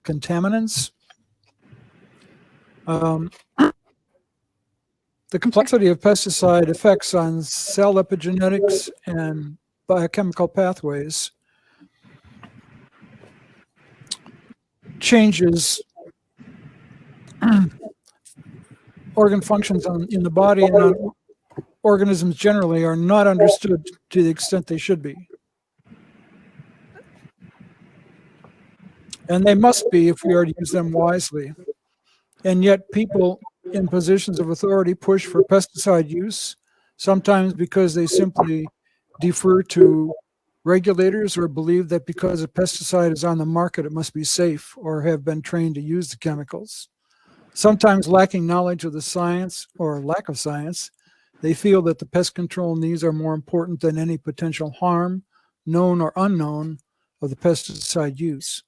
contaminants. The complexity of pesticide effects on cell epigenetics and biochemical pathways changes organ functions in the body and on organisms generally are not understood to the extent they should be. And they must be if we are to use them wisely. And yet people in positions of authority push for pesticide use, sometimes because they simply defer to regulators or believe that because a pesticide is on the market, it must be safe or have been trained to use the chemicals. Sometimes lacking knowledge of the science or lack of science, they feel that the pest control needs are more important than any potential harm, known or unknown, of the pesticide use.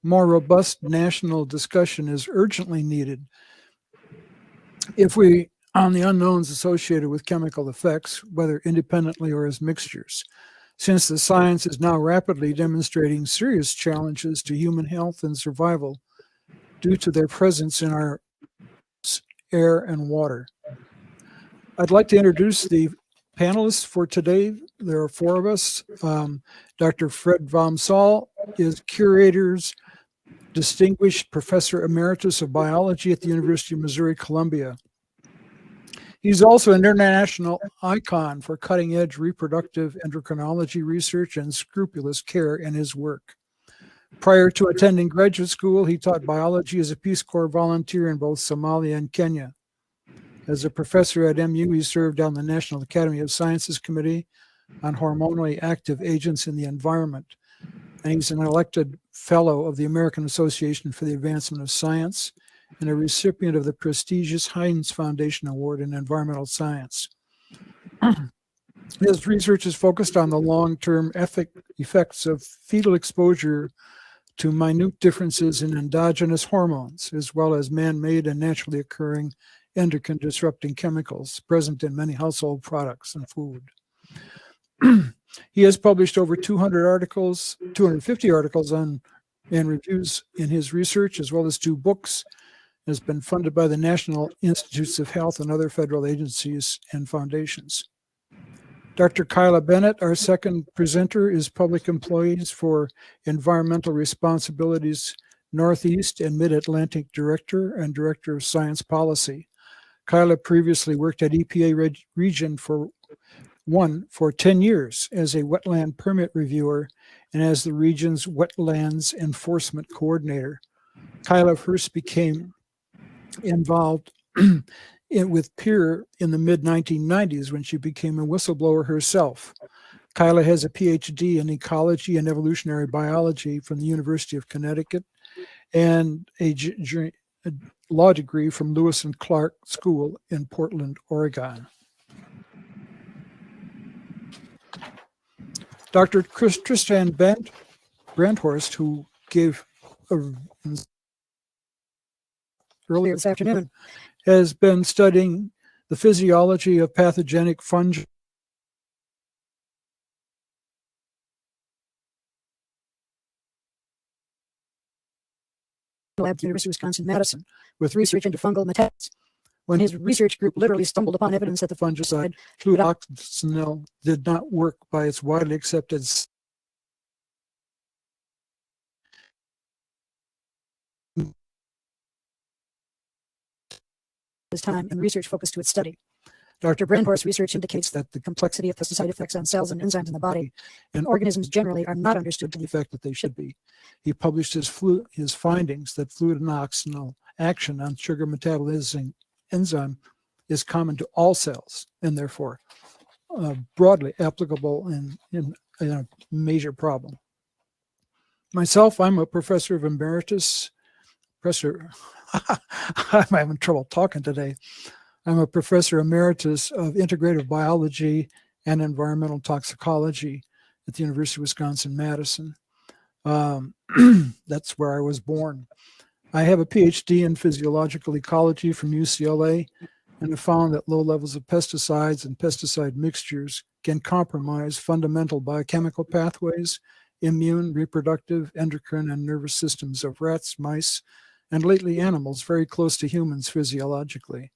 More robust national discussion is urgently needed on the unknowns associated with chemical effects, whether independently or as mixtures, since the science is now rapidly demonstrating serious challenges to human health and survival due to their presence in our air and water. I'd like to introduce the panelists for today. There are four of us. Dr. Fred von Saal is Curator's Distinguished Professor Emeritus of Biology at the University of Missouri, Columbia. He's also an international icon for cutting-edge reproductive endocrinology research and scrupulous care in his work. Prior to attending graduate school, he taught biology as a Peace Corps volunteer in both Somalia and Kenya. As a professor at MU, he served on the National Academy of Sciences Committee on Hormonally Active Agents in the Environment, and he's an elected fellow of the American Association for the Advancement of Science and a recipient of the prestigious Heinz Foundation Award in Environmental Science. His research is focused on the long-term effects of fetal exposure to minute differences in endogenous hormones, as well as man-made and naturally occurring endocrine-disrupting chemicals present in many household products and food. He has published over 250 articles and reviews in his research, as well as 2 books. Has been funded by the National Institutes of Health and other federal agencies and foundations. Dr. Kyla Bennett, our second presenter, is Public Employees for Environmental Responsibilities Northeast and Mid-Atlantic Director and Director of Science Policy. Kyla previously worked at EPA Region for 10 years as a wetland permit reviewer and as the region's wetlands enforcement coordinator. Kyla first became involved with PEER in the mid-1990s when she became a whistleblower herself. Kyla has a PhD in ecology and evolutionary biology from the University of Connecticut and a law degree from Lewis and Clark School in Portland, Oregon. Dr. Tristan Brandhorst, who gave earlier this afternoon, has been studying the physiology of pathogenic fungi lab at the University of Wisconsin-Madison with research into fungal metabolism. When his research group literally stumbled upon evidence that the fungicide fluoxetine did not work by its widely accepted this time and research focused to its study. Dr. Brandhorst's research indicates that the complexity of pesticide effects on cells and enzymes in the body and organisms generally are not understood to the effect that they should be. He published his findings that fluoxetine action on sugar metabolizing enzyme is common to all cells and therefore broadly applicable in a major problem. Myself, I'm a professor of emeritus. I'm having trouble talking today. I'm a professor emeritus of integrative biology and environmental toxicology at the University of Wisconsin-Madison. That's where I was born. I have a PhD in physiological ecology from UCLA and have found that low levels of pesticides and pesticide mixtures can compromise fundamental biochemical pathways immune, reproductive, endocrine, and nervous systems of rats, mice, and lately animals very close to humans physiologically.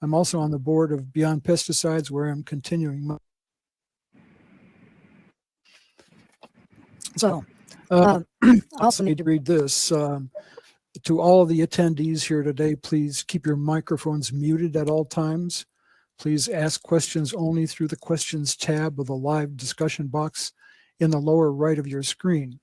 I'm also on the board of Beyond Pesticides, where I'm continuing my I also need to read this. To all of the attendees here today, please keep your microphones muted at all times. Please ask questions only through the questions tab of the live discussion box in the lower right of your screen.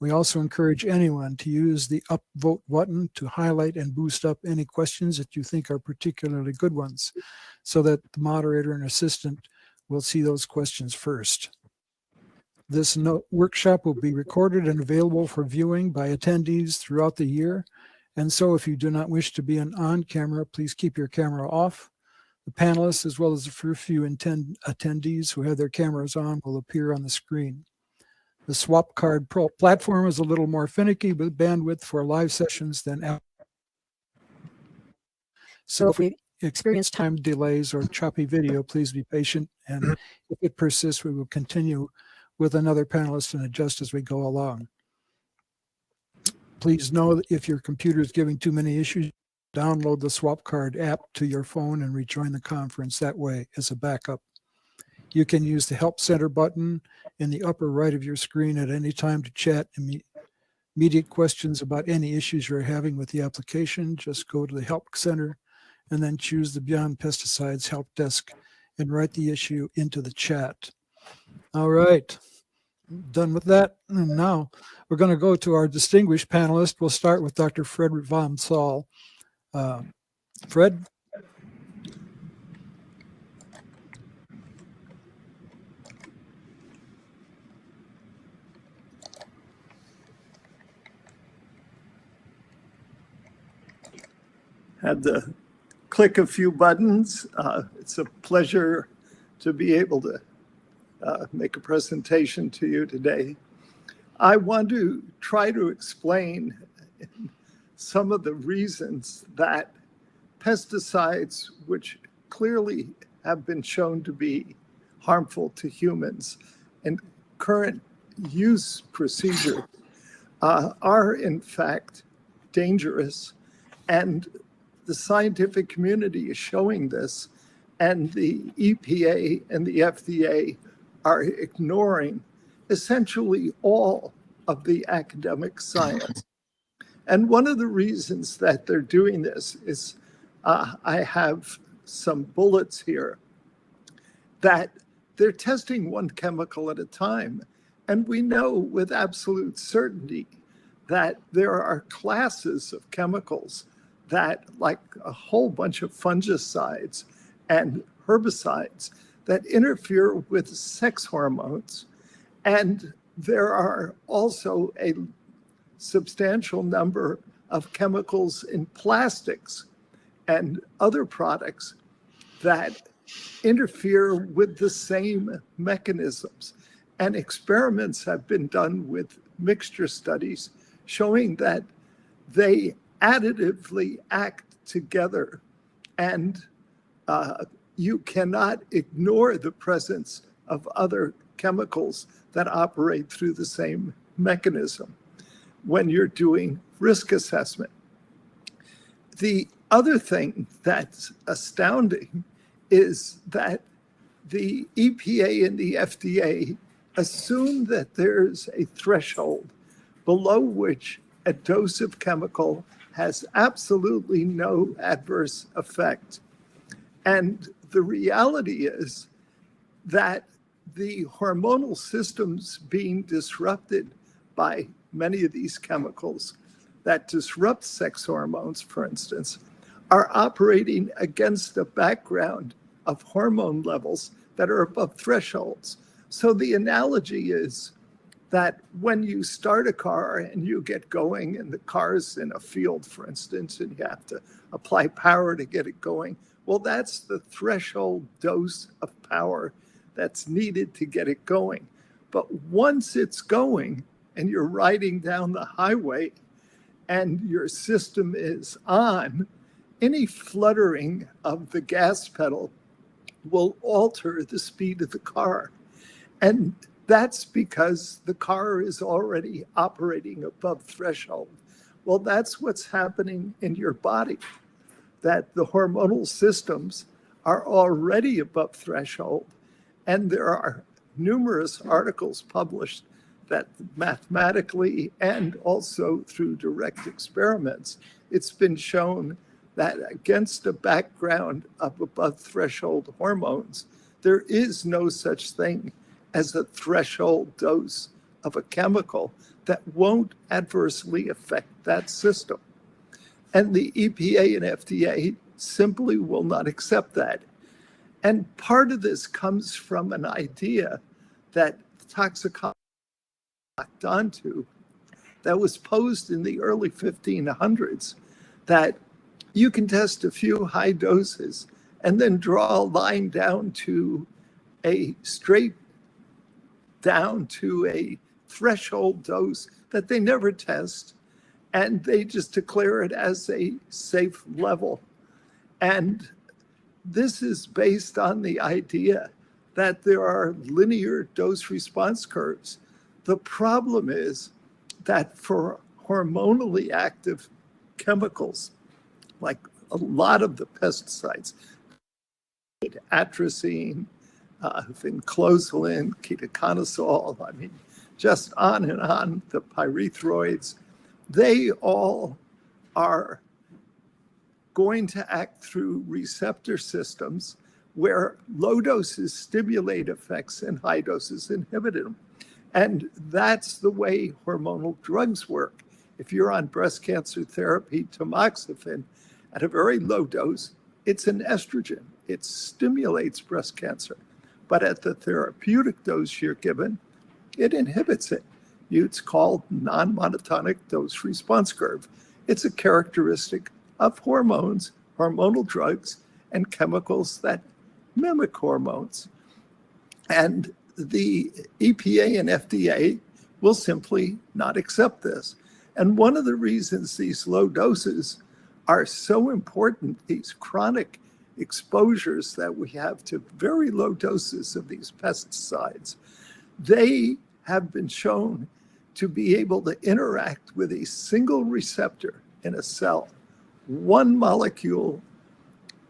We also encourage anyone to use the upvote button to highlight and boost up any questions that you think are particularly good ones, so that the moderator and assistant will see those questions first. This workshop will be recorded and available for viewing by attendees throughout the year. And so if you do not wish to be on camera, please keep your camera off. The panelists, as well as the few attendees who have their cameras on, will appear on the screen. The Swap Card Pro platform is a little more finicky with bandwidth for live sessions than so if we experience time delays or choppy video, please be patient. And if it persists, we will continue with another panelist and adjust as we go along. Please know that if your computer is giving too many issues, download the Swap Card app to your phone and rejoin the conference that way as a backup. You can use the Help Center button in the upper right of your screen at any time to chat immediate questions about any issues you're having with the application. Just go to the Help Center and then choose the Beyond Pesticides Help Desk and write the issue into the chat. All right, done with that. And now we're going to go to our distinguished panelist. We'll start with Dr. Frederick von Saal. Fred? Had to click a few buttons. It's a pleasure to be able to make a presentation to you today. I want to try to explain some of the reasons that pesticides, which clearly have been shown to be harmful to humans and current use procedures, are in fact dangerous. And the scientific community is showing this, and the EPA and the FDA are ignoring essentially all of the academic science. And one of the reasons that they're doing this is I have some bullets here that they're testing one chemical at a time. And we know with absolute certainty that there are classes of chemicals that, like a whole bunch of fungicides and herbicides, that interfere with sex hormones. And there are also a substantial number of chemicals in plastics and other products that interfere with the same mechanisms. And experiments have been done with mixture studies showing that they additively act together, and you cannot ignore the presence of other chemicals that operate through the same mechanism when you're doing risk assessment. The other thing that's astounding is that the EPA and the FDA assume that there's a threshold below which a dose of chemical has absolutely no adverse effect. And the reality is that the hormonal systems being disrupted by many of these chemicals that disrupt sex hormones, for instance, are operating against a background of hormone levels that are above thresholds. So the analogy is that when you start a car and you get going, and the car's in a field, for instance, and you have to apply power to get it going, well, that's the threshold dose of power that's needed to get it going. But once it's going and you're riding down the highway and your system is on, any fluttering of the gas pedal will alter the speed of the car. And That's because the car is already operating above threshold. Well, that's what's happening in your body, that the hormonal systems are already above threshold. And there are numerous articles published that mathematically and also through direct experiments, it's been shown that against a background of above threshold hormones, there is no such thing as a threshold dose of a chemical that won't adversely affect that system. And the EPA and FDA simply will not accept that. And part of this comes from an idea that toxicology locked onto that was posed in the early 1500s, that you can test a few high doses and then draw a line down to a straight down to a threshold dose that they never test, and they just declare it as a safe level. And this is based on the idea that there are linear dose response curves. The problem is that for hormonally active chemicals, like a lot of the pesticides, atrazine, vinclozolin, ketoconazole, I mean, just on and on, the pyrethroids, they all are going to act through receptor systems where low doses stimulate effects and high doses inhibit them. And that's the way hormonal drugs work. If you're on breast cancer therapy, tamoxifen, at a very low dose, it's an estrogen. It stimulates breast cancer. But at the therapeutic dose you're given, it inhibits it. It's called non-monotonic dose response curve. It's a characteristic of hormones, hormonal drugs, and chemicals that mimic hormones. And the EPA and FDA will simply not accept this. And one of the reasons these low doses are so important, these chronic exposures that we have to very low doses of these pesticides, they have been shown to be able to interact with a single receptor in a cell. One molecule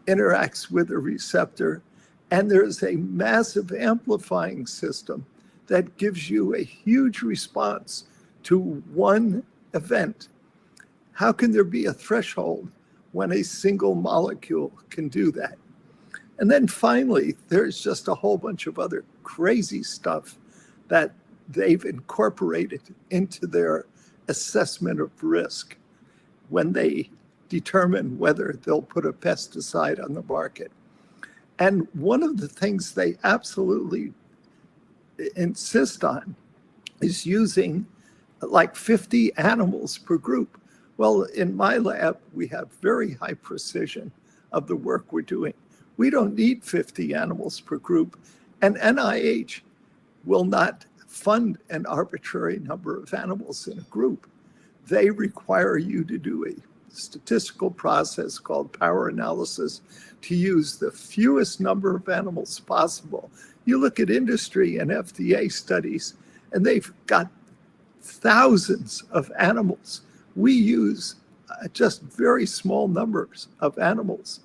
interacts with a receptor, and there's a massive amplifying system that gives you a huge response to one event. How can there be a threshold when a single molecule can do that? And then finally, there's just a whole bunch of other crazy stuff that they've incorporated into their assessment of risk when they determine whether they'll put a pesticide on the market. And one of the things they absolutely insist on is using like 50 animals per group. Well, in my lab, we have very high precision of the work we're doing. We don't need 50 animals per group, and NIH will not fund an arbitrary number of animals in a group. They require you to do a statistical process called power analysis to use the fewest number of animals possible. You look at industry and FDA studies, and they've got thousands of animals. We use just very small numbers of animals,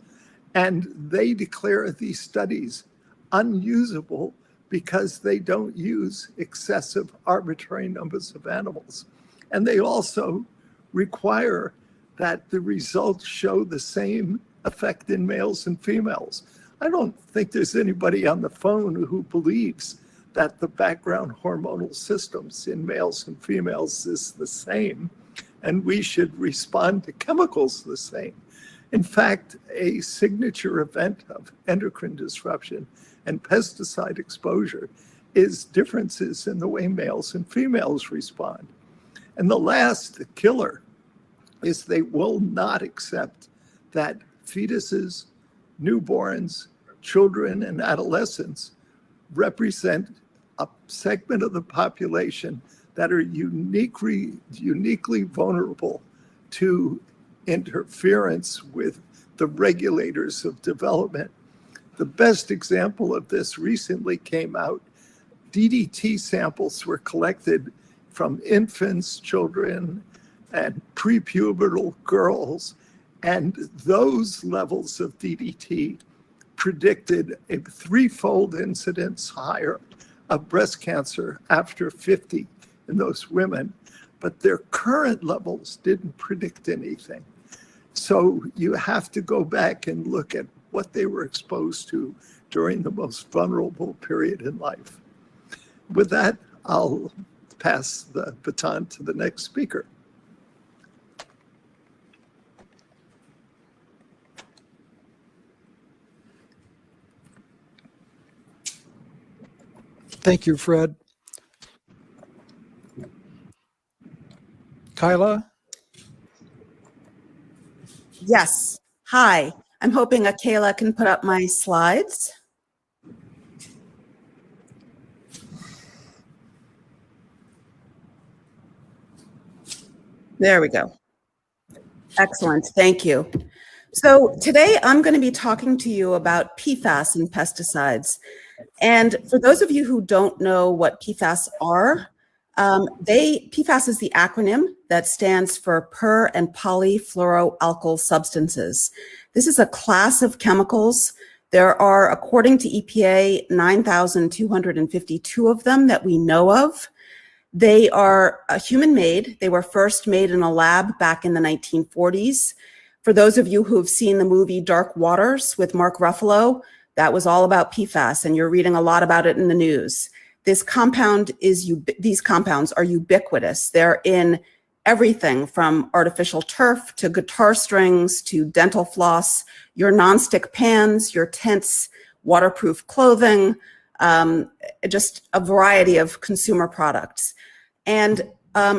and they declare these studies unusable because they don't use excessive arbitrary numbers of animals. And they also require that the results show the same effect in males and females. I don't think there's anybody on the phone who believes that the background hormonal systems in males and females is the same, and we should respond to chemicals the same. In fact, a signature event of endocrine disruption and pesticide exposure is differences in the way males and females respond. And the last killer is they will not accept that fetuses, newborns, children, and adolescents represent a segment of the population that are uniquely vulnerable to interference with the regulators of development. The best example of this recently came out DDT samples were collected from infants, children, and prepubertal girls, and those levels of DDT predicted a threefold incidence higher of breast cancer after 50 in those women, but their current levels didn't predict anything. So you have to go back and look at what they were exposed to during the most vulnerable period in life. With that, I'll pass the baton to the next speaker. Thank you, Fred. Kyla? Yes. Hi. I'm hoping Kyla can put up my slides. There we go. Excellent. Thank you. So today I'm going to be talking to you about PFAS and pesticides. And for those of you who don't know what PFAS are, PFAS is the acronym that stands for per and polyfluoroalkyl substances. This is a class of chemicals. There are, according to EPA, 9,252 of them that we know of. They are human-made. They were first made in a lab back in the 1940s. For those of you who've seen the movie Dark Waters with Mark Ruffalo, that was all about PFAS, and you're reading a lot about it in the news. These compounds are ubiquitous. They're in everything from artificial turf to guitar strings to dental floss, your nonstick pans, your tents, waterproof clothing, just a variety of consumer products. And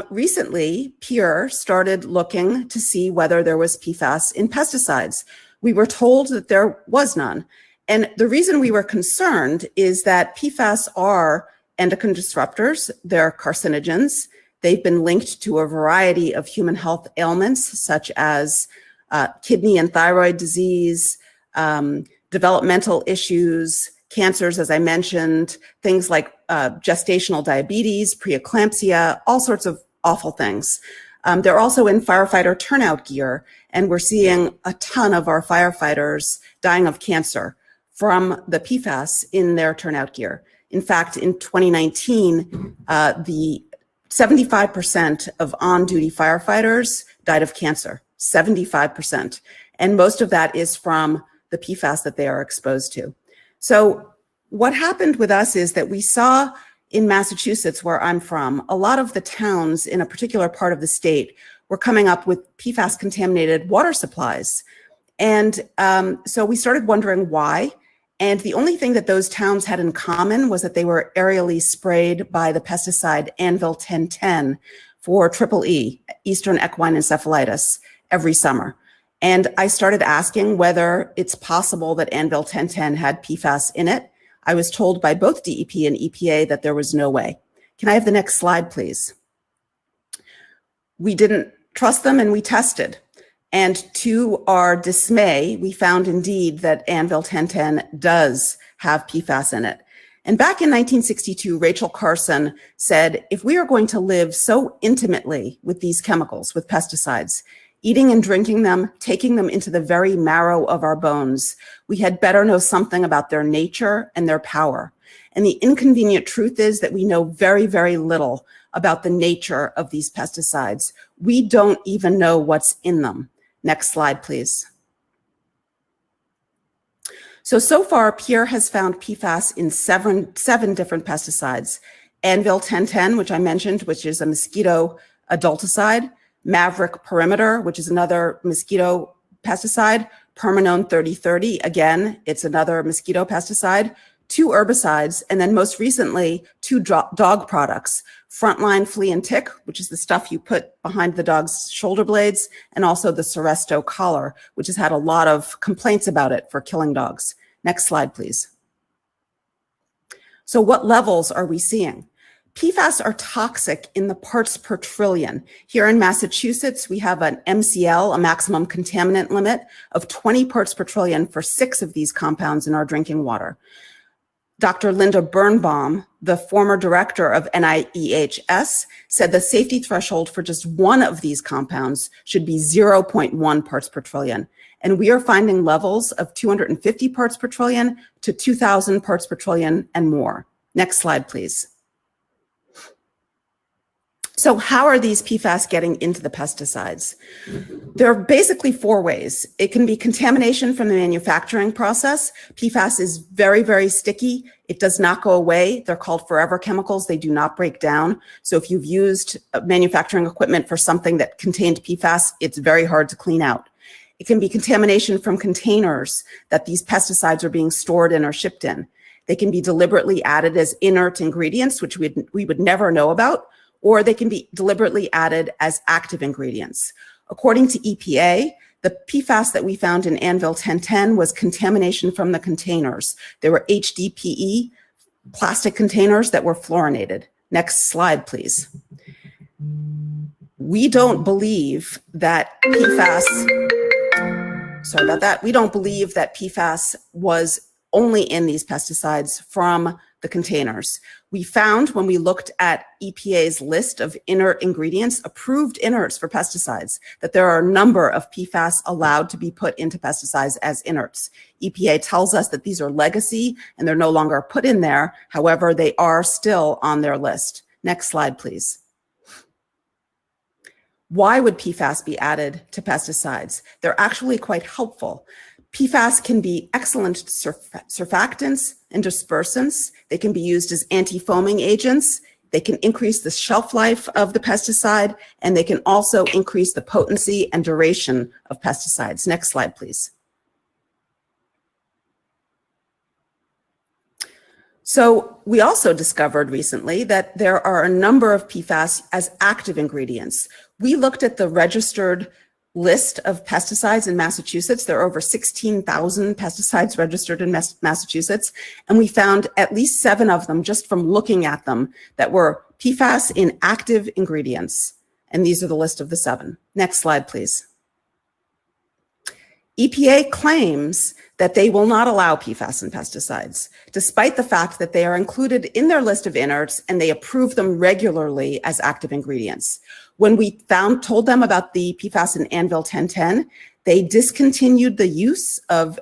recently, Pure started looking to see whether there was PFAS in pesticides. We were told that there was none. And the reason we were concerned is that PFAS are endocrine disruptors. They're carcinogens. They've been linked to a variety of human health ailments, such as kidney and thyroid disease, developmental issues, cancers, as I mentioned, things like gestational diabetes, preeclampsia, all sorts of awful things. They're also in firefighter turnout gear, and we're seeing a ton of our firefighters dying of cancer from the PFAS in their turnout gear. In fact, in 2019, the 75% of on-duty firefighters died of cancer, 75%. And most of that is from the PFAS that they are exposed to. So what happened with us is that we saw in Massachusetts, where I'm from, a lot of the towns in a particular part of the state were coming up with PFAS contaminated water supplies. And so we started wondering why. And the only thing that those towns had in common was that they were aerially sprayed by the pesticide Anvil 1010 for EEE, Eastern equine encephalitis, every summer. And I started asking whether it's possible that Anvil 1010 had PFAS in it. I was told by both DEP and EPA that there was no way. Can I have the next slide, please? We didn't trust them and we tested. And to our dismay, we found indeed that Anvil 1010 does have PFAS in it. And back in 1962, Rachel Carson said, if we are going to live so intimately with these chemicals, with pesticides, eating and drinking them, taking them into the very marrow of our bones, we had better know something about their nature and their power. And the inconvenient truth is that we know very, very little about the nature of these pesticides. We don't even know what's in them. Next slide, please. So far, Pure has found PFAS in seven different pesticides. Anvil 1010, which I mentioned, which is a mosquito adulticide. Maverick Perimeter, which is another mosquito pesticide. Permanone 3030, again, it's another mosquito pesticide. 2 herbicides, and then most recently, 2 dog products. Frontline Flea and Tick, which is the stuff you put behind the dog's shoulder blades, and also the Seresto collar, which has had a lot of complaints about it for killing dogs. Next slide, please. So what levels are we seeing? PFAS are toxic in the parts per trillion. Here in Massachusetts, we have an MCL, a maximum contaminant limit of 20 parts per trillion for 6 of these compounds in our drinking water. Dr. Linda Birnbaum, the former director of NIEHS, said the safety threshold for just one of these compounds should be 0.1 parts per trillion. And we are finding levels of 250 parts per trillion to 2,000 parts per trillion and more. Next slide, please. So how are these PFAS getting into the pesticides? There are basically four ways. It can be contamination from the manufacturing process. PFAS is very, very sticky. It does not go away. They're called forever chemicals. They do not break down. So if you've used manufacturing equipment for something that contained PFAS, it's very hard to clean out. It can be contamination from containers that these pesticides are being stored in or shipped in. They can be deliberately added as inert ingredients, which we would never know about, or they can be deliberately added as active ingredients. According to EPA, the PFAS that we found in Anvil 1010 was contamination from the containers. There were HDPE plastic containers that were fluorinated. Next slide, please. We don't believe that PFAS, sorry about that, we don't believe that PFAS was only in these pesticides from the containers. We found when we looked at EPA's list of inert ingredients, approved inerts for pesticides, that there are a number of PFAS allowed to be put into pesticides as inerts. EPA tells us that these are legacy and they're no longer put in there. However, they are still on their list. Next slide, please. Why would PFAS be added to pesticides? They're actually quite helpful. PFAS can be excellent surfactants and dispersants. They can be used as anti-foaming agents. They can increase the shelf life of the pesticide, and they can also increase the potency and duration of pesticides. Next slide, please. So we also discovered recently that there are a number of PFAS as active ingredients. We looked at the registered list of pesticides in Massachusetts. There are over 16,000 pesticides registered in Massachusetts, and we found at least 7 of them just from looking at them that were PFAS in active ingredients. And these are the list of the 7. Next slide, please. EPA claims that they will not allow PFAS in pesticides, despite the fact that they are included in their list of inerts and they approve them regularly as active ingredients. When we told them about the PFAS in Anvil 1010, they discontinued the use of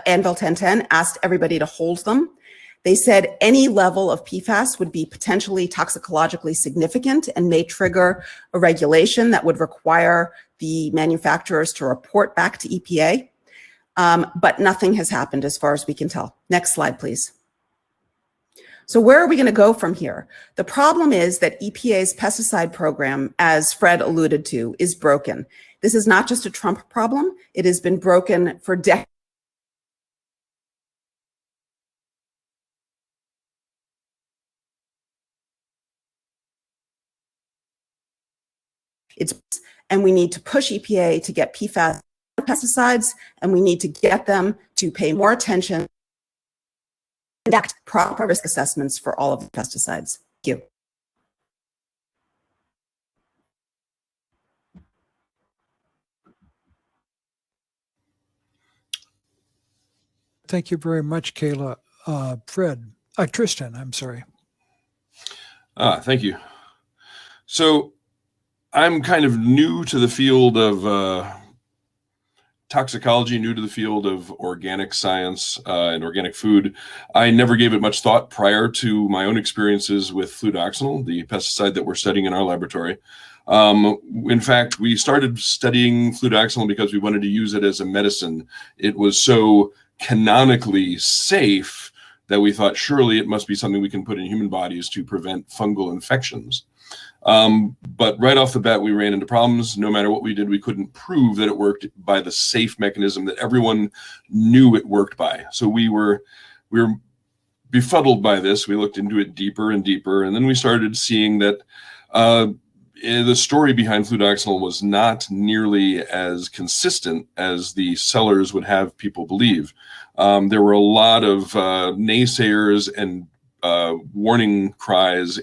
Anvil 1010, asked everybody to hold them. They said any level of PFAS would be potentially toxicologically significant and may trigger a regulation that would require the manufacturers to report back to EPA. But nothing has happened as far as we can tell. Next slide, please. So where are we going to go from here? The problem is that EPA's pesticide program, as Fred alluded to, is broken. This is not just a Trump problem. It has been broken for decades. And we need to push EPA to get PFAS pesticides, and we need to get them to pay more attention, conduct proper risk assessments for all of the pesticides. Thank you. Thank you very much, Kyla. Tristan, I'm sorry. Thank you. So I'm kind of new to the field of toxicology, new to the field of organic science and organic food. I never gave it much thought prior to my own experiences with fludoxonil, the pesticide that we're studying in our laboratory. In fact, we started studying fludoxonil because we wanted to use it as a medicine. It was so canonically safe that we thought surely it must be something we can put in human bodies to prevent fungal infections. But right off the bat, we ran into problems. No matter what we did, we couldn't prove that it worked by the safe mechanism that everyone knew it worked by. So we were befuddled by this. We looked into it deeper and deeper, and then we started seeing that the story behind fludoxonil was not nearly as consistent as the sellers would have people believe. There were a lot of naysayers and warning cries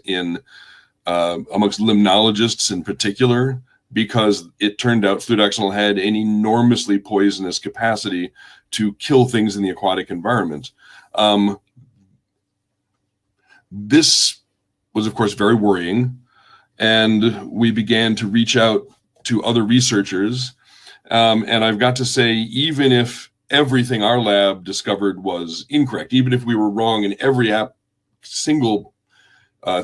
amongst limnologists in particular, because it turned out fludoxonil had an enormously poisonous capacity to kill things in the aquatic environment. This was, of course, very worrying, and we began to reach out to other researchers. And I've got to say, even if everything our lab discovered was incorrect, even if we were wrong in every single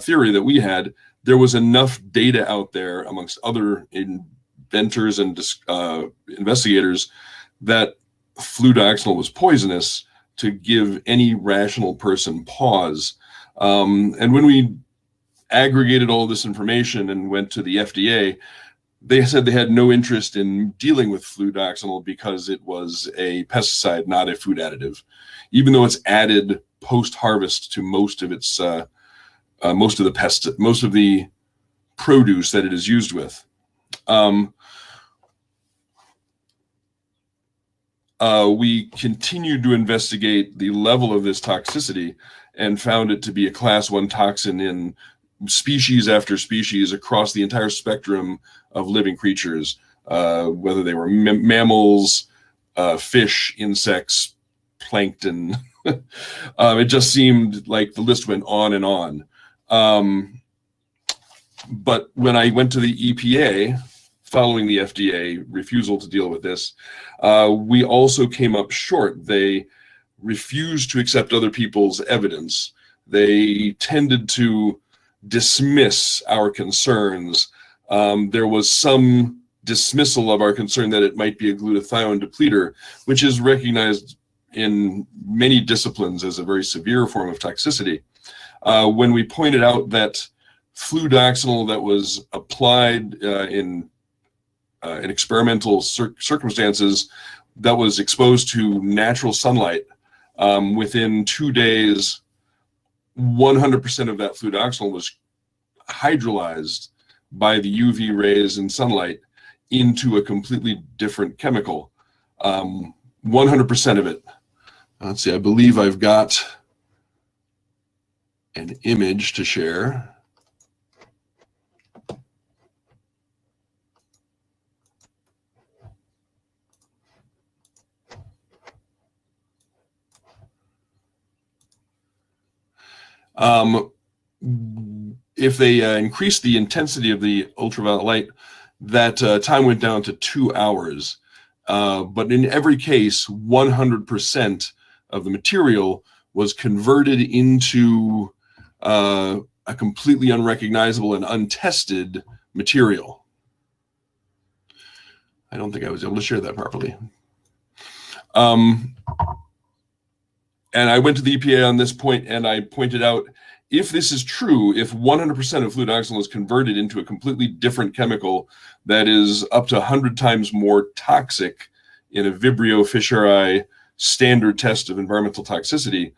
theory that we had, there was enough data out there amongst other inventors and investigators that fludoxonil was poisonous to give any rational person pause. And when we aggregated all this information and went to the FDA, they said they had no interest in dealing with fludoxonil because it was a pesticide, not a food additive, even though it's added post-harvest to most of its most of the produce that it is used with. We continued to investigate the level of this toxicity and found it to be a class 1 toxin in species after species across the entire spectrum of living creatures, whether they were mammals, fish, insects, plankton. It just seemed like the list went on and on. But when I went to the EPA, following the FDA refusal to deal with this, we also came up short. They refused to accept other people's evidence. They tended to dismiss our concerns. There was some dismissal of our concern that it might be a glutathione depleter, which is recognized in many disciplines as a very severe form of toxicity. When we pointed out that fludoxonil that was applied in experimental circumstances that was exposed to natural sunlight, within 2 days, 100% of that fludoxonil was hydrolyzed by the UV rays and sunlight into a completely different chemical. 100% of it. Let's see, I believe I've got an image to share. If they increased the intensity of the ultraviolet light, that time went down to 2 hours. But in every case, 100% of the material was converted into a completely unrecognizable and untested material. I don't think I was able to share that properly. And I went to the EPA on this point, and I pointed out, if this is true, if 100% of fludoxonil is converted into a completely different chemical that is up to 100 times more toxic in a Vibrio fischeri standard test of environmental toxicity,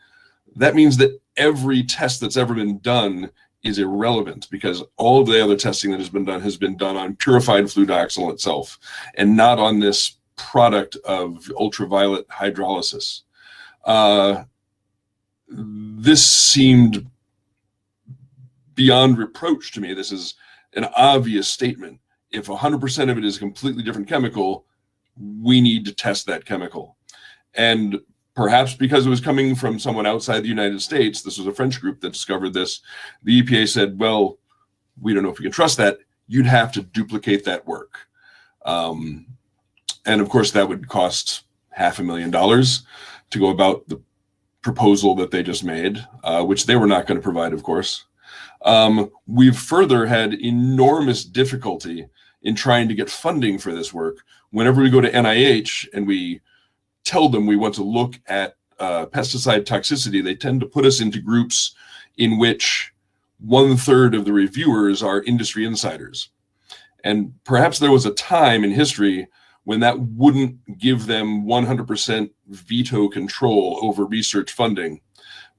that means that every test that's ever been done is irrelevant, because all of the other testing that has been done on purified fludoxonil itself and not on this product of ultraviolet hydrolysis. This seemed beyond reproach to me. This is an obvious statement. If 100% of it is a completely different chemical, we need to test that chemical. And perhaps because it was coming from someone outside the United States, this was a French group that discovered this, the EPA said, well, we don't know if we can trust that. You'd have to duplicate that work. And of course, that would cost $500,000 to go about the proposal that they just made, which they were not going to provide, of course. We've further had enormous difficulty in trying to get funding for this work. Whenever we go to NIH and we tell them we want to look at pesticide toxicity, they tend to put us into groups in which 1/3 of the reviewers are industry insiders. And perhaps there was a time in history when that wouldn't give them 100% veto control over research funding.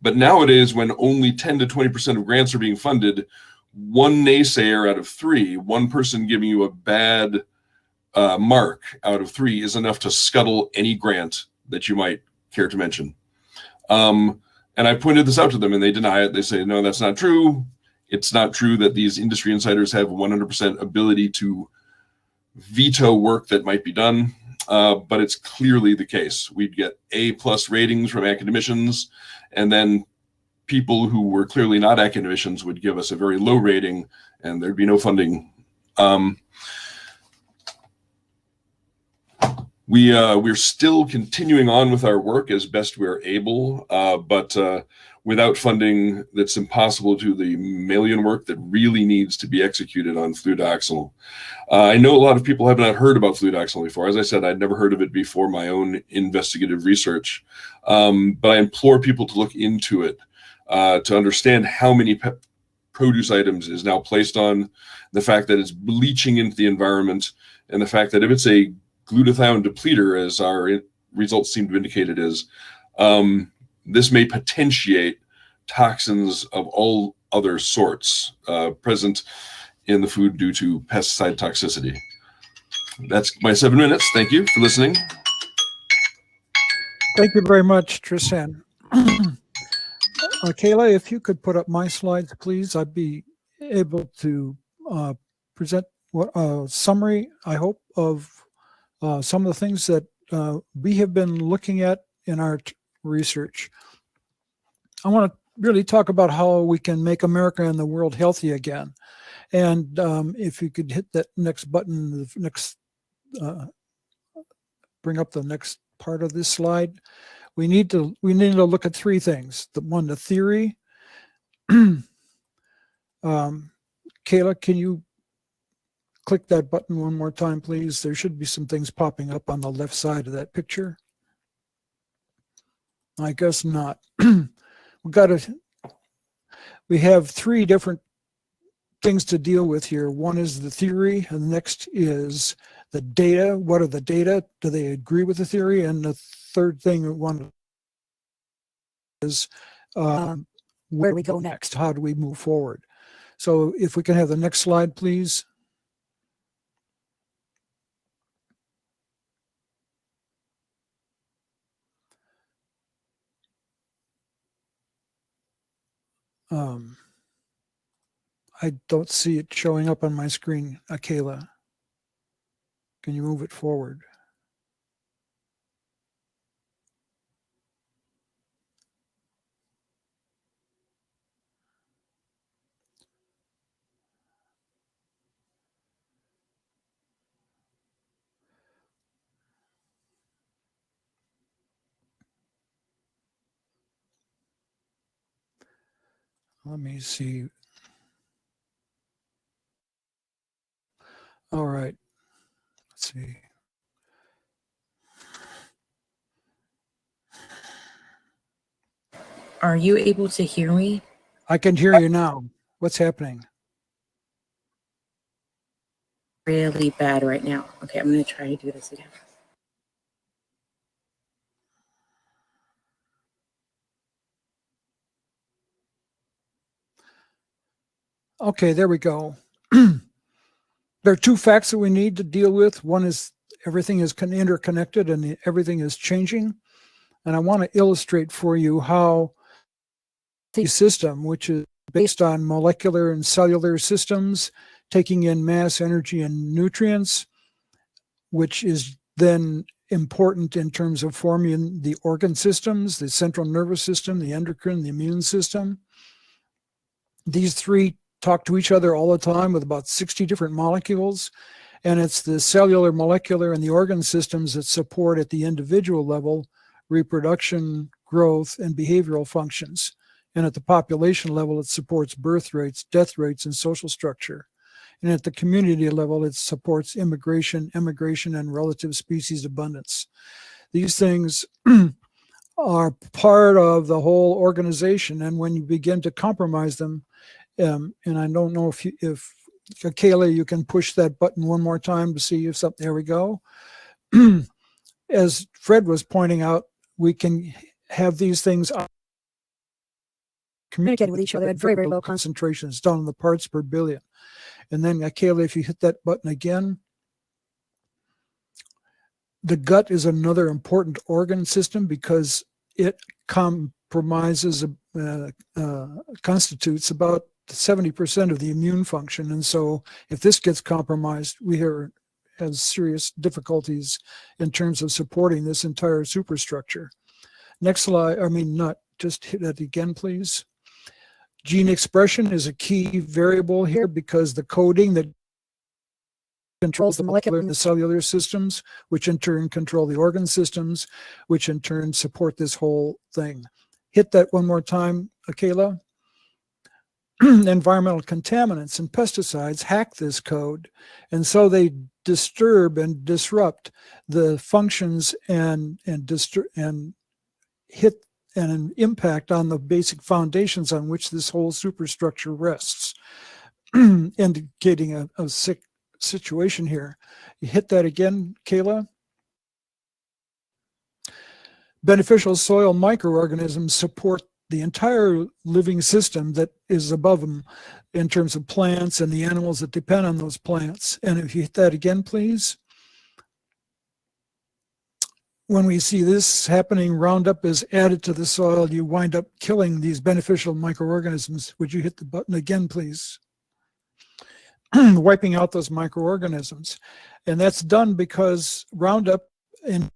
But nowadays, when only 10 to 20% of grants are being funded, one naysayer out of 3, one person giving you a bad mark out of 3 is enough to scuttle any grant that you might care to mention. And I pointed this out to them and they deny it. They say, no, that's not true. It's not true that these industry insiders have 100% ability to veto work that might be done, but it's clearly the case. We'd get A+ ratings from academicians, and then people who were clearly not academicians would give us a very low rating and there'd be no funding. We're still continuing on with our work as best we're able, but without funding, that's impossible to do the mammalian work that really needs to be executed on fluodoxonil. I know a lot of people have not heard about fluodoxonil before. As I said, I'd never heard of it before my own investigative research, but I implore people to look into it to understand how many produce items is now placed on, the fact that it's bleaching into the environment, and the fact that if it's a glutathione depleter, as our results seem to indicate it is, this may potentiate toxins of all other sorts present in the food due to pesticide toxicity. That's my 7 minutes. Thank you for listening. Thank you very much, Tristan. Kyla, if you could put up my slides, please, I'd be able to present a summary, I hope, of some of the things that we have been looking at in our research. I want to really talk about how we can make America and the world healthy again. And if you could hit that next button, the next, bring up the next part of this slide. We need to look at three things. The theory. Kyla, can you click that button one more time, please? There should be some things popping up on the left side of that picture. I guess not. We have three different things to deal with here. One is the theory, and the next is the data. What are the data? Do they agree with the theory? And the third thing we want is where do we go next? How do we move forward? So if we can have the next slide, please. I don't see it showing up on my screen, Kyla. Can you move it forward? Let me see. All right. Let's see. Are you able to hear me? I can hear you now. What's happening? Really bad right now. Okay, I'm going to try to do this again. Okay, there we go. There are two facts that we need to deal with. One is everything is interconnected and everything is changing. And I want to illustrate for you how the system, which is based on molecular and cellular systems, taking in mass, energy, and nutrients, which is then important in terms of forming the organ systems, the central nervous system, the endocrine, the immune system. These three talk to each other all the time with about 60 different molecules. And it's the cellular, molecular, and the organ systems that support at the individual level reproduction, growth, and behavioral functions. And at the population level, it supports birth rates, death rates, and social structure. And at the community level, it supports immigration, emigration, and relative species abundance. These things are part of the whole organization. And when you begin to compromise them, and I don't know if Kyla, you can push that button one more time to see if something, there we go. As Fred was pointing out, we can have these things communicating with each other at very, very low concentrations, down in the parts per billion. And then, Kyla, if you hit that button again, the gut is another important organ system because it constitutes about 70% of the immune function. And so if this gets compromised, we have serious difficulties in terms of supporting this entire superstructure. Next slide, just hit that again, please. Gene expression is a key variable here because the coding that controls the molecular and the cellular systems, which in turn control the organ systems, which in turn support this whole thing. Hit that one more time, Kyla. Environmental contaminants and pesticides hack this code, and so they disturb and disrupt the functions and hit an impact on the basic foundations on which this whole superstructure rests, indicating a sick situation here. You hit that again, Kyla. Beneficial soil microorganisms support the entire living system that is above them in terms of plants and the animals that depend on those plants. And if you hit that again, please. When we see this happening, Roundup is added to the soil, you wind up killing these beneficial microorganisms. Would you hit the button again, please? Wiping out those microorganisms. And that's done because Roundup in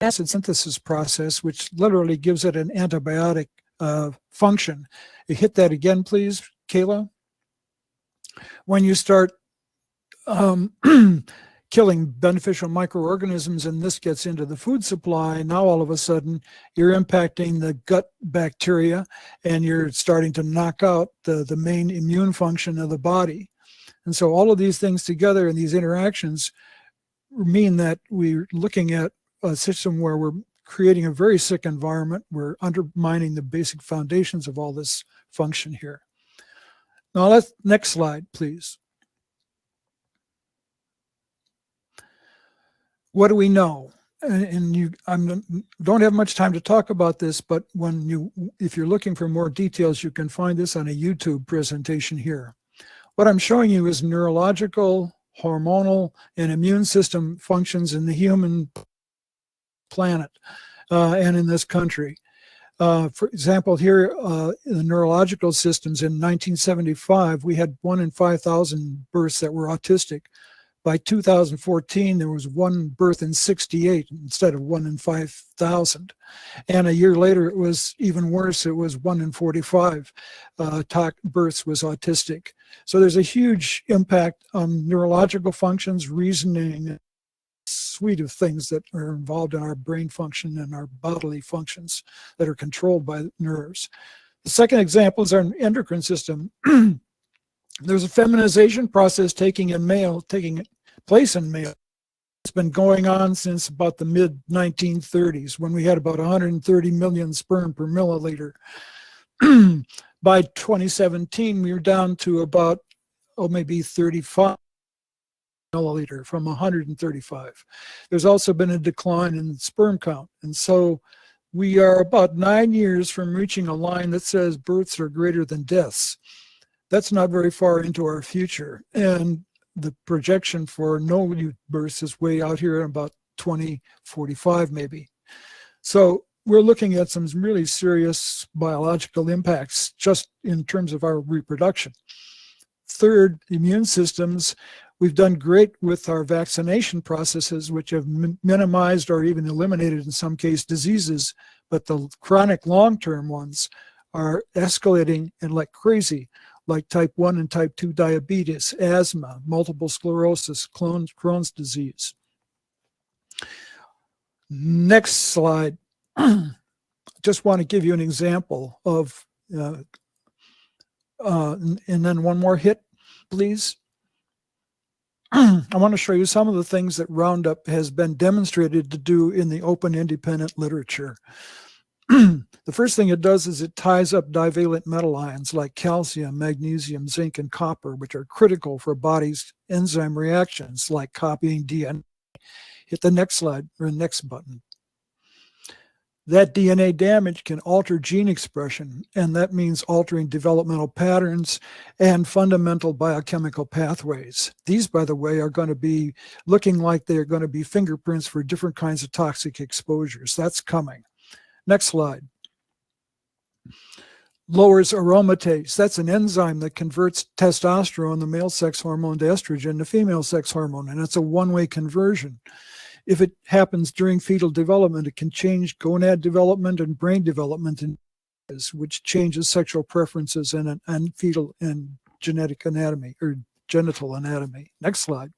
acid synthesis process, which literally gives it an antibiotic function. You hit that again, please, Kyla. When you start killing beneficial microorganisms, and this gets into the food supply, now all of a sudden you're impacting the gut bacteria and you're starting to knock out the main immune function of the body. And so all of these things together and these interactions mean that we're looking at a system where we're creating a very sick environment. We're undermining the basic foundations of all this function here. Now let's, next slide, please. What do we know? And you, don't have much time to talk about this, but if you're looking for more details, you can find this on a YouTube presentation here. What I'm showing you is neurological, hormonal, and immune system functions in the human planet and in this country. For example, here in the neurological systems in 1975, we had 1 in 5,000 births that were autistic. By 2014, there was 1 birth in 68 instead of 1 in 5,000. And a year later, it was even worse. It was 1 in 45 births was autistic. So there's a huge impact on neurological functions, reasoning, a suite of things that are involved in our brain function and our bodily functions that are controlled by nerves. The second example is our endocrine system. There's a feminization process taking place in male. It's been going on since about the mid-1930s when we had about 130 million sperm per milliliter. By 2017, we were down to about, maybe 35 milliliter from 135. There's also been a decline in sperm count. And so we are about 9 years from reaching a line that says births are greater than deaths. That's not very far into our future. And the projection for no youth births is way out here in about 2045 maybe. So we're looking at some really serious biological impacts just in terms of our reproduction. Third, immune systems. We've done great with our vaccination processes, which have minimized or even eliminated in some cases diseases, but the chronic long-term ones are escalating and like crazy, like type 1 and type 2 diabetes, asthma, multiple sclerosis, Crohn's disease. Next slide. Just want to give you an example of, and then one more hit, please. I want to show you some of the things that Roundup has been demonstrated to do in the open independent literature. The first thing it does is it ties up divalent metal ions like calcium, magnesium, zinc, and copper, which are critical for body's enzyme reactions like copying DNA. Hit the next slide or the next button. That DNA damage can alter gene expression, and that means altering developmental patterns and fundamental biochemical pathways. These, by the way, are going to be looking like they're going to be fingerprints for different kinds of toxic exposures. That's coming. Next slide. Lowers aromatase. That's an enzyme that converts testosterone, the male sex hormone, to estrogen, the female sex hormone, and it's a one-way conversion. If it happens during fetal development, it can change gonad development and brain development. And which changes sexual preferences and fetal and genetic anatomy or genital anatomy. Next slide.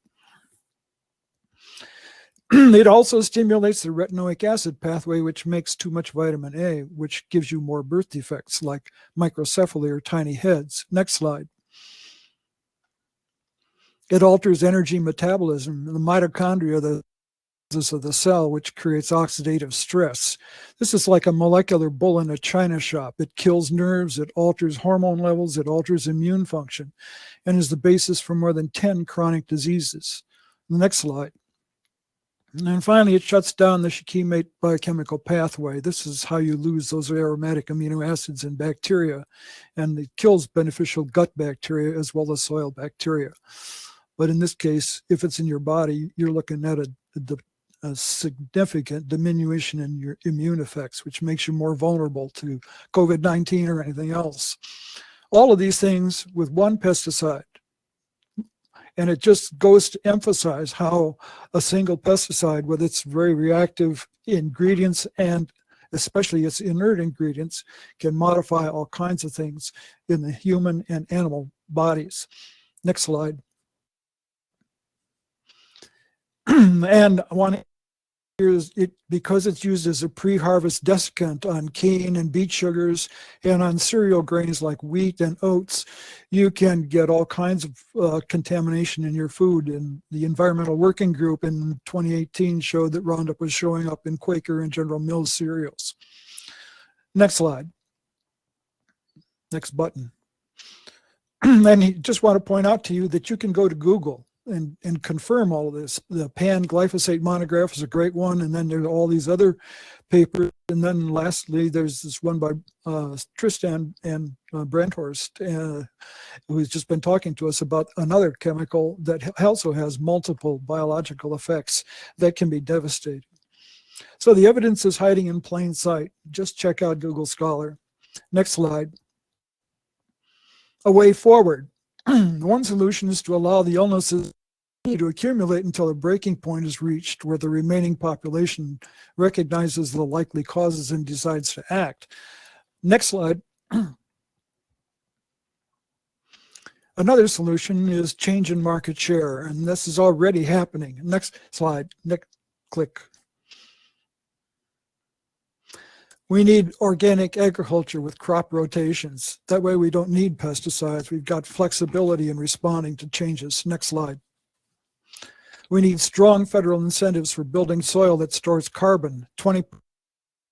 It also stimulates the retinoic acid pathway, which makes too much vitamin A, which gives you more birth defects like microcephaly or tiny heads. Next slide. It alters energy metabolism in the mitochondria, the of the cell, which creates oxidative stress. This is like a molecular bull in a china shop. It kills nerves, it alters hormone levels, it alters immune function, and is the basis for more than 10 chronic diseases. The next slide. And then finally, it shuts down the shikimate biochemical pathway. This is how you lose those aromatic amino acids in bacteria, and it kills beneficial gut bacteria as well as soil bacteria. But in this case, if it's in your body, you're looking at a significant diminution in your immune effects, which makes you more vulnerable to COVID-19 or anything else. All of these things with one pesticide. And it just goes to emphasize how a single pesticide with its very reactive ingredients and especially its inert ingredients can modify all kinds of things in the human and animal bodies. Next slide. And I want to because it's used as a pre-harvest desiccant on cane and beet sugars and on cereal grains like wheat and oats, you can get all kinds of contamination in your food. And the Environmental Working Group in 2018 showed that Roundup was showing up in Quaker and General Mills cereals. Next slide. Next button. And I just want to point out to you that you can go to Google and confirm all of this. The pan glyphosate monograph is a great one, and then there's all these other papers. And then lastly, there's this one by Tristan and Brandhorst, who's just been talking to us about another chemical that also has multiple biological effects that can be devastating. So the evidence is hiding in plain sight. Just check out Google Scholar. Next slide. A way forward. One solution is to allow the illnesses to accumulate until a breaking point is reached where the remaining population recognizes the likely causes and decides to act. Next slide. Another solution is change in market share, and this is already happening. Next slide. Next click. We need organic agriculture with crop rotations. That way we don't need pesticides. We've got flexibility in responding to changes. Next slide. We need strong federal incentives for building soil that stores carbon. 20%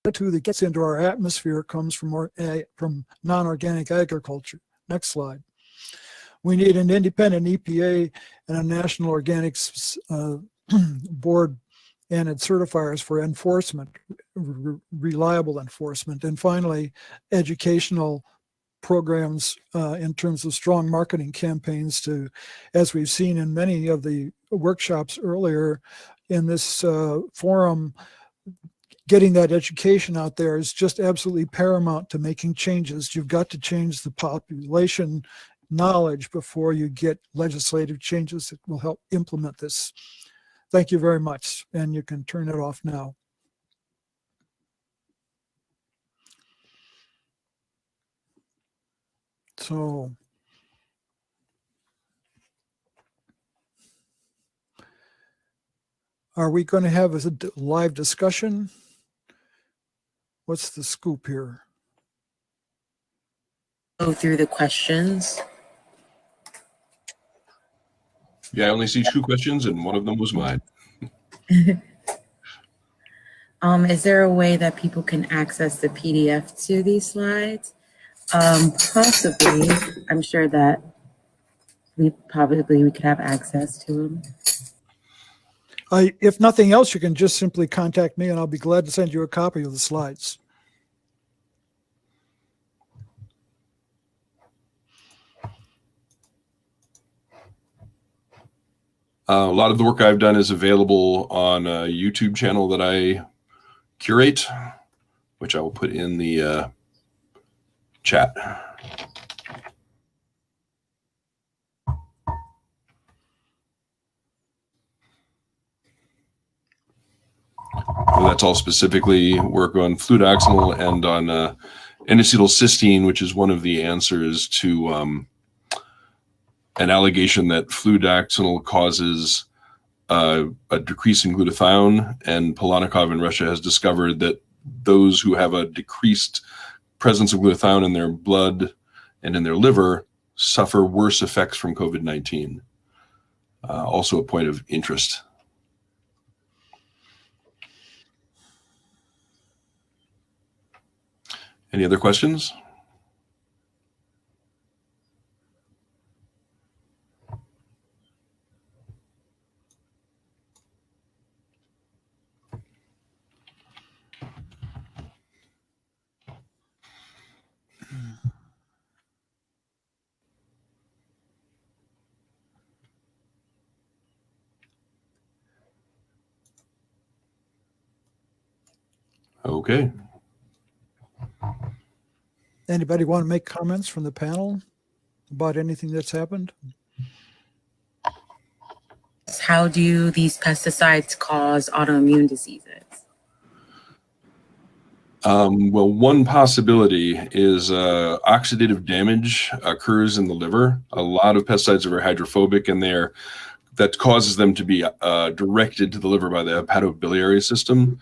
that gets into our atmosphere comes from non-organic agriculture. Next slide. We need an independent EPA and a national organics board and its certifiers for enforcement, reliable enforcement. And finally, educational programs in terms of strong marketing campaigns to, as we've seen in many of the workshops earlier in this forum, getting that education out there is just absolutely paramount to making changes. You've got to change the population knowledge before you get legislative changes that will help implement this. Thank you very much, and you can turn it off now. So, are we going to have a live discussion? What's the scoop here? Go through the questions. Yeah, I only see 2 questions, and one of them was mine. Is there a way that people can access the PDF to these slides? Possibly. I'm sure that we could have access to them. If nothing else, you can just simply contact me, and I'll be glad to send you a copy of the slides. A lot of the work I've done is available on a YouTube channel that I curate, which I will put in the chat. And that's all specifically work on fluodoxonil and on N-acetylcysteine, which is one of the answers to an allegation that fludoxonil causes a decrease in glutathione, and Polanikov in Russia has discovered that those who have a decreased presence of glutathione in their blood and in their liver suffer worse effects from COVID-19. Also a point of interest. Any other questions? Okay. Anybody want to make comments from the panel about anything that's happened? How do these pesticides cause autoimmune diseases? Well, one possibility is oxidative damage occurs in the liver. A lot of pesticides are hydrophobic, and that causes them to be directed to the liver by the hepatobiliary system,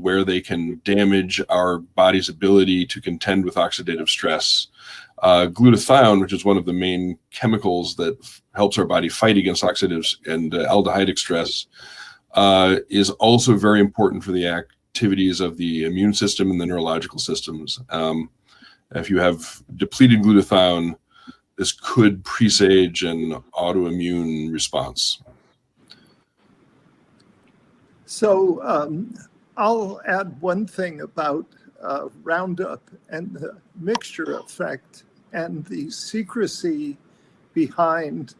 where they can damage our body's ability to contend with oxidative stress. Glutathione, which is one of the main chemicals that helps our body fight against oxidative and aldehydic stress, is also very important for the activities of the immune system and the neurological systems. If you have depleted glutathione, this could presage an autoimmune response. So I'll add one thing about Roundup and the mixture effect and the secrecy behind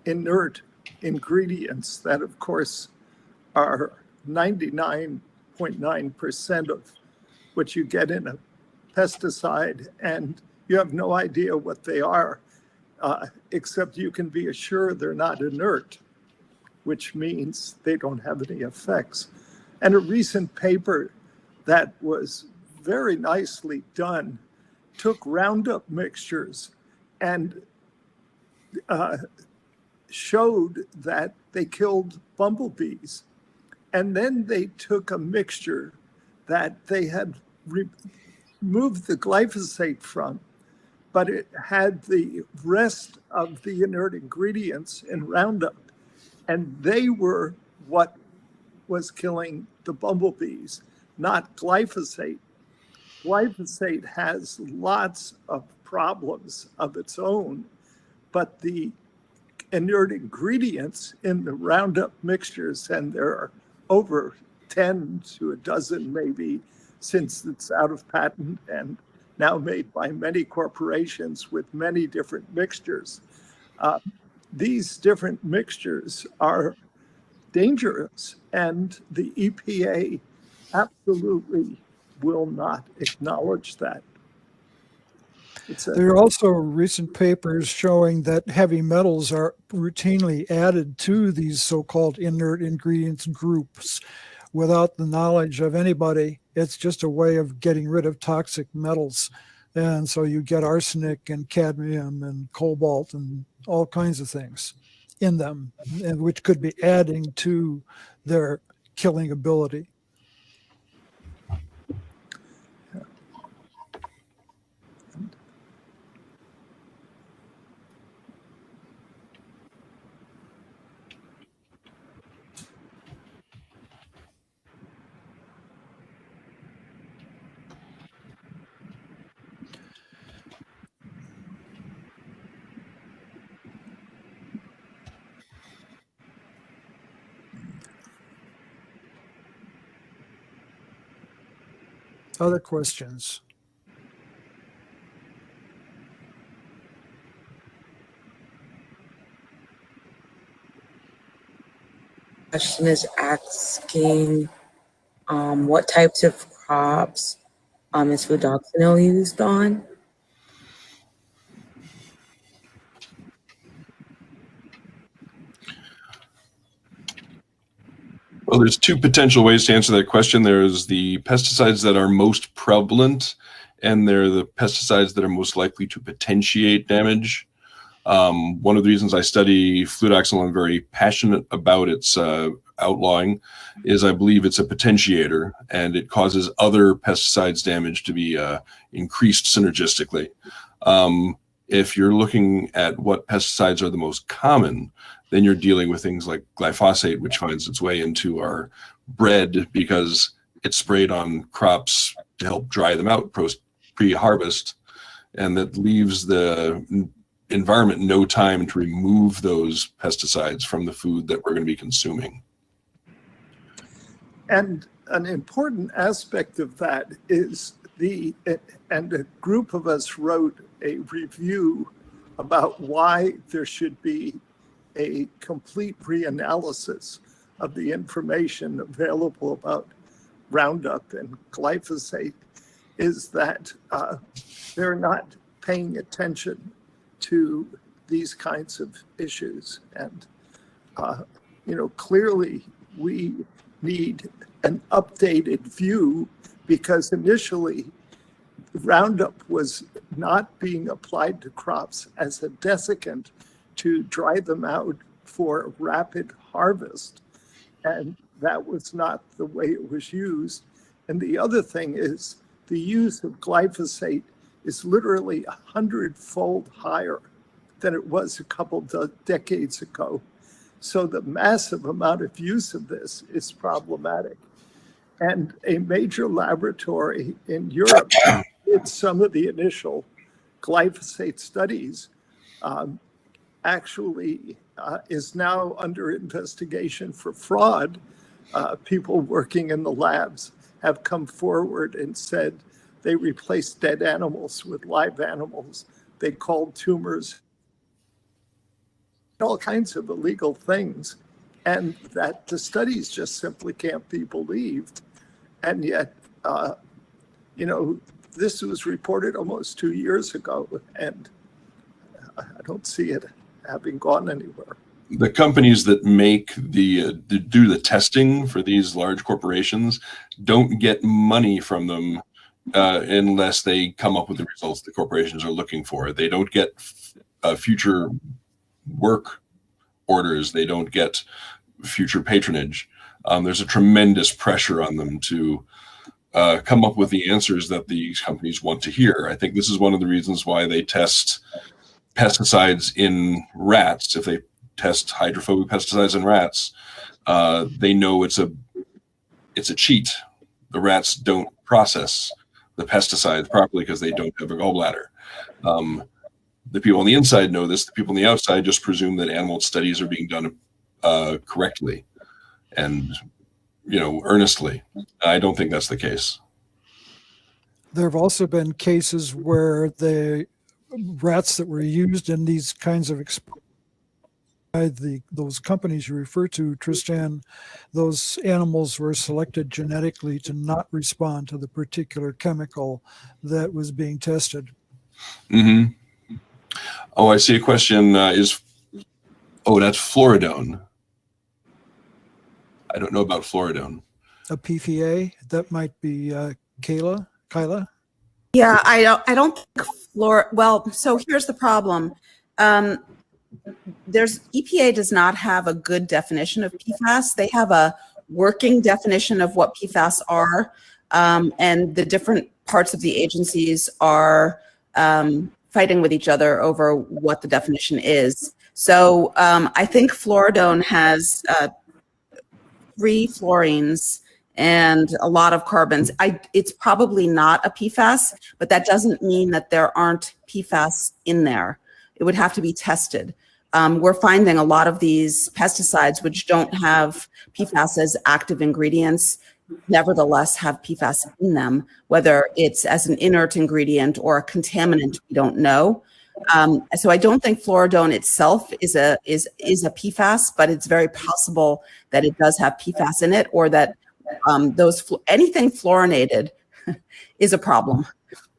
inert ingredients that, of course, are 99.9% of what you get in a pesticide, and you have no idea what they are, except you can be assured they're not inert, which means they don't have any effects. And a recent paper that was very nicely done took Roundup mixtures and showed that they killed bumblebees. And then they took a mixture that they had removed the glyphosate from, but it had the rest of the inert ingredients in Roundup. And they were what was killing the bumblebees, not glyphosate. Glyphosate has lots of problems of its own, but the inert ingredients in the Roundup mixtures, and there are over 10 to a dozen maybe since it's out of patent and now made by many corporations with many different mixtures. These different mixtures are dangerous, and the EPA absolutely will not acknowledge that. There are also recent papers showing that heavy metals are routinely added to these so-called inert ingredients groups without the knowledge of anybody. It's just a way of getting rid of toxic metals. And so you get arsenic and cadmium and cobalt and all kinds of things in them, and which could be adding to their killing ability. Other questions? Question is asking what types of crops is fludoxonil used on? Well, there's two potential ways to answer that question. There's the pesticides that are most prevalent and they're the pesticides that are most likely to potentiate damage. One of the reasons I study flutoxanil and I'm very passionate about its outlawing is I believe it's a potentiator, and it causes other pesticides damage to be increased synergistically. If you're looking at what pesticides are the most common, then you're dealing with things like glyphosate, which finds its way into our bread because it's sprayed on crops to help dry them out pre-harvest, and that leaves the environment no time to remove those pesticides from the food that we're going to be consuming. And an important aspect of that is and a group of us wrote a review about why there should be a complete reanalysis of the information available about Roundup and glyphosate, is that they're not paying attention to these kinds of issues. And, clearly we need an updated view, because initially Roundup was not being applied to crops as a desiccant to dry them out for rapid harvest. And that was not the way it was used. And the other thing is the use of glyphosate is literally 100-fold higher than it was a couple decades ago. So the massive amount of use of this is problematic. And a major laboratory in Europe did some of the initial glyphosate studies, actually is now under investigation for fraud. People working in the labs have come forward and said they replaced dead animals with live animals. They called tumors, all kinds of illegal things, and that the studies just simply can't be believed. And yet, this was reported almost 2 years ago, and I don't see it having gone anywhere. The companies that do the testing for these large corporations don't get money from them unless they come up with the results the corporations are looking for. They don't get future work orders. They don't get future patronage. There's a tremendous pressure on them to come up with the answers that these companies want to hear. I think this is one of the reasons why they test pesticides in rats. If they test hydrophobic pesticides in rats, they know it's a cheat. The rats don't process the pesticides properly because they don't have a gallbladder. The people on the inside know this. The people on the outside just presume that animal studies are being done correctly and earnestly. I don't think that's the case. There have also been cases where the rats that were used in these kinds of by those companies you refer to, Tristan, those animals were selected genetically to not respond to the particular chemical that was being tested. Mm-hmm. Oh, I see a question. That's fluoridone. I don't know about fluoridone. A PFA, that might be Kyla? Yeah, I don't think well, so here's the problem. EPA does not have a good definition of PFAS. They have a working definition of what PFAS are, and the different parts of the agencies are fighting with each other over what the definition is. So I think fluoridone has 3 fluorines and a lot of carbons. It's probably not a PFAS, but that doesn't mean that there aren't PFAS in there. It would have to be tested. We're finding a lot of these pesticides which don't have PFAS as active ingredients, nevertheless have PFAS in them, whether it's as an inert ingredient or a contaminant we don't know. So I don't think fluoridone itself is a PFAS, but it's very possible that it does have PFAS in it, or that anything fluorinated is a problem.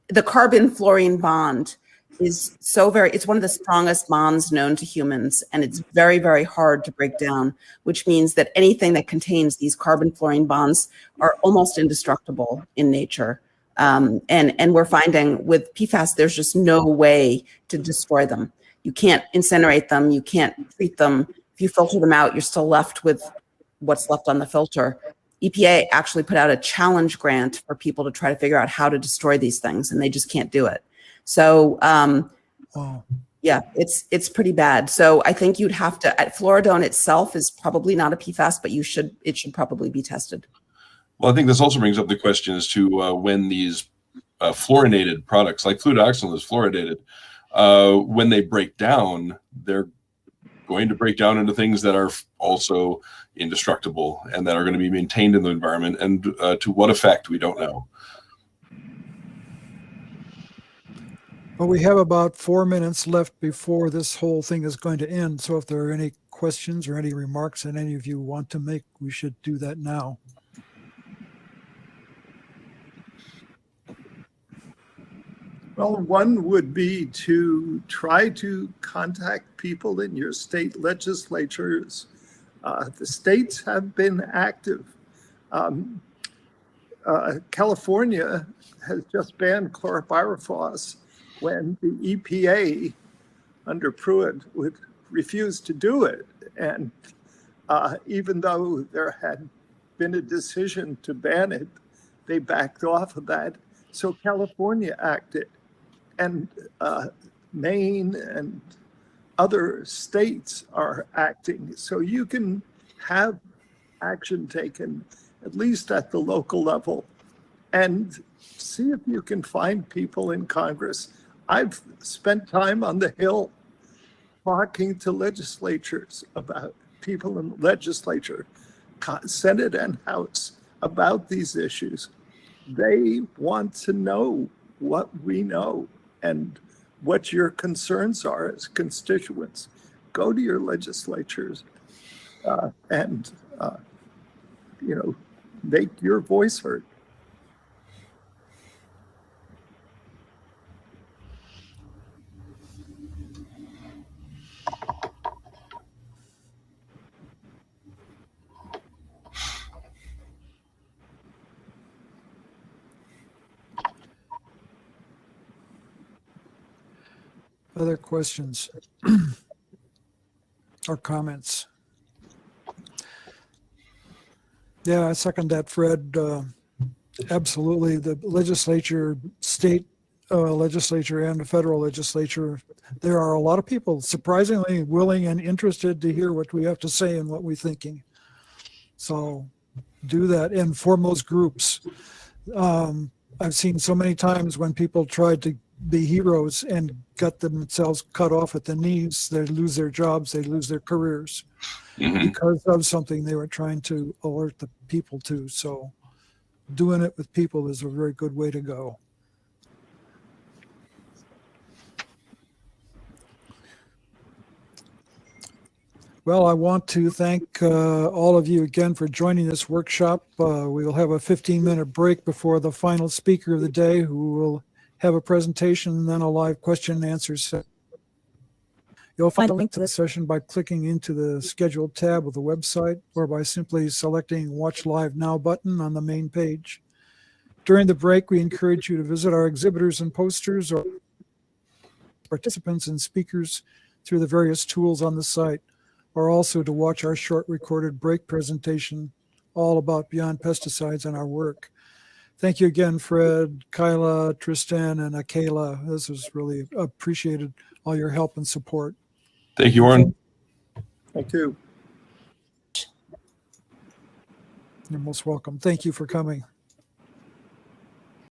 The carbon-fluorine bond is it's one of the strongest bonds known to humans, and it's very, very hard to break down, which means that anything that contains these carbon-fluorine bonds are almost indestructible in nature. And we're finding with PFAS, there's just no way to destroy them. You can't incinerate them. You can't treat them. If you filter them out, you're still left with what's left on the filter. EPA actually put out a challenge grant for people to try to figure out how to destroy these things, and they just can't do it. So, Wow. yeah, it's pretty bad. So I think you'd have to, fluoridone itself is probably not a PFAS, but it should probably be tested. Well, I think this also brings up the question as to when these fluorinated products, like fluodoxanil is fluoridated, when they break down, they're going to break down into things that are also indestructible and that are going to be maintained in the environment. And to what effect, we don't know. Well, we have about 4 minutes left before this whole thing is going to end. So if there are any questions or any remarks that any of you want to make, we should do that now. Well, one would be to try to contact people in your state legislatures. The states have been active. California has just banned chlorpyrifos when the EPA under Pruitt would refuse to do it. And even though there had been a decision to ban it, they backed off of that. So California acted. And Maine and other states are acting. So you can have action taken, at least at the local level, and see if you can find people in Congress. I've spent time on the Hill talking to legislatures about people in the legislature, Senate and House, about these issues. They want to know what we know and what your concerns are as constituents. Go to your legislatures and make your voice heard. Other questions or comments? Yeah, I second that, Fred. Absolutely. The legislature, state legislature and the federal legislature, there are a lot of people surprisingly willing and interested to hear what we have to say and what we're thinking. So do that and form those groups. I've seen so many times when people tried to be heroes and got themselves cut off at the knees, they lose their jobs, they lose their careers because of something they were trying to alert the people to. So doing it with people is a very good way to go. Well, I want to thank all of you again for joining this workshop. We will have a 15-minute break before the final speaker of the day, who will have a presentation and then a live question and answer session. You'll find a link to the session by clicking into the scheduled tab of the website or by simply selecting Watch Live Now button on the main page. During the break, we encourage you to visit our exhibitors and posters or participants and speakers through the various tools on the site, or also to watch our short recorded break presentation all about Beyond Pesticides and our work. Thank you again, Fred, Kyla, Tristan, and Kyla. This was really appreciated, all your help and support. Thank you, Warren. Thank you. You're most welcome. Thank you for coming.